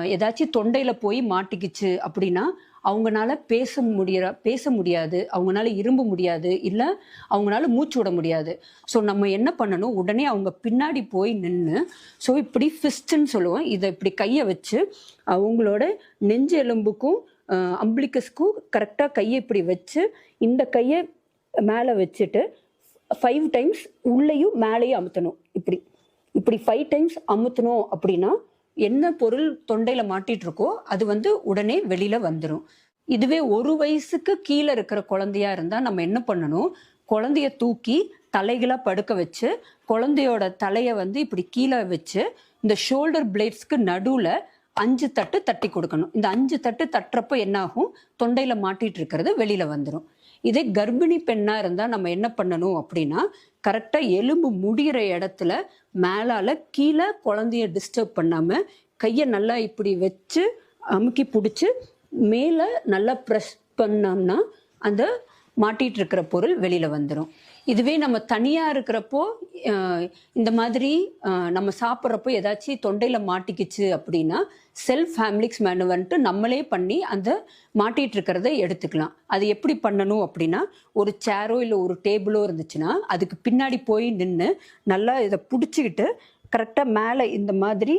ஏதாச்சும் தொண்டையில போய் மாட்டிக்கிச்சு அப்படின்னா, அவங்கனால பேச முடியாது. அவங்கனால இரும்ப முடியாது. இல்ல அவங்கனால மூச்சு விட முடியாது. ஸோ நம்ம என்ன பண்ணணும், உடனே அவங்க பின்னாடி போய் நின்னு, ஸோ இப்படி ஃபிஸ்ட்ன்னு சொல்லுவோம். இத இப்படி கைய வச்சு, அவங்களோட நெஞ்சு எலும்புக்கும், அம்பிலிகஸ்க்கும் கரெக்ட்டா கைய இப்படி வச்சு, இந்த கைய மேல வச்சுட்டு 5 டைம்ஸ் உள்ளேயும் மேலேயும் அமுத்தணும். இப்படி. இப்படி 5 டைம்ஸ் அமுத்துனோம் அப்படின்னா, என்ன பொருள் தொண்டையில மாட்டிட்டு இருக்கோ, அது வந்து உடனே வெளியில வந்துரும். இதுவே 1 வயசுக்கு கீழ இருக்கிற குழந்தையா இருந்தா நம்ம என்ன பண்ணணும், குழந்தைய தூக்கி தலைகீழா படுக்க வச்சு, குழந்தையோட தலைய வந்து இப்படி கீழ வச்சு, இந்த ஷோல்டர் பிளேட்ஸ்க்கு நடுவுல 5 தட்டு தட்டி கொடுக்கணும். இந்த 5 தட்டு தட்டுறப்போ என்ன ஆகும், தொண்டையில மாட்டிட்டு இருக்கிறது வெளியில வந்துரும். இதே கர்ப்பிணி பெண்ணா இருந்தா நம்ம என்ன பண்ணணும் அப்படின்னா, கரெக்டா எலும்பு முடியிற இடத்துல மேலால கீழ குழந்தைய டிஸ்டர்ப் பண்ணாம, கைய நல்லா இப்படி வச்சு அமுக்கி புடிச்சு, மேல நல்லா பிரஸ் பண்ணோம்னா, அந்த மாட்டிட்டு இருக்கிற பொருள் வெளியில வந்துரும். இதுவே நம்ம தனியா இருக்கிறப்போ, அ இந்த மாதிரி நம்ம சாப்பிட்றப்போ ஏதாச்சும் தொண்டையில மாட்டிக்கிச்சு அப்படின்னா, செல்ஃப் ஹேம்லிக்ஸ் மேனுவன்ட்டு நம்மளே பண்ணி அந்த மாட்டிட்டு இருக்கிறத எடுத்துக்கலாம். அது எப்படி பண்ணணும் அப்படின்னா, ஒரு சேரோ இல்ல ஒரு டேபிளோ இருந்துச்சுன்னா, அதுக்கு பின்னாடி போய் நின்னு, நல்லா இத புடிச்சுக்கிட்டு, கரெக்ட்டா மேல இந்த மாதிரி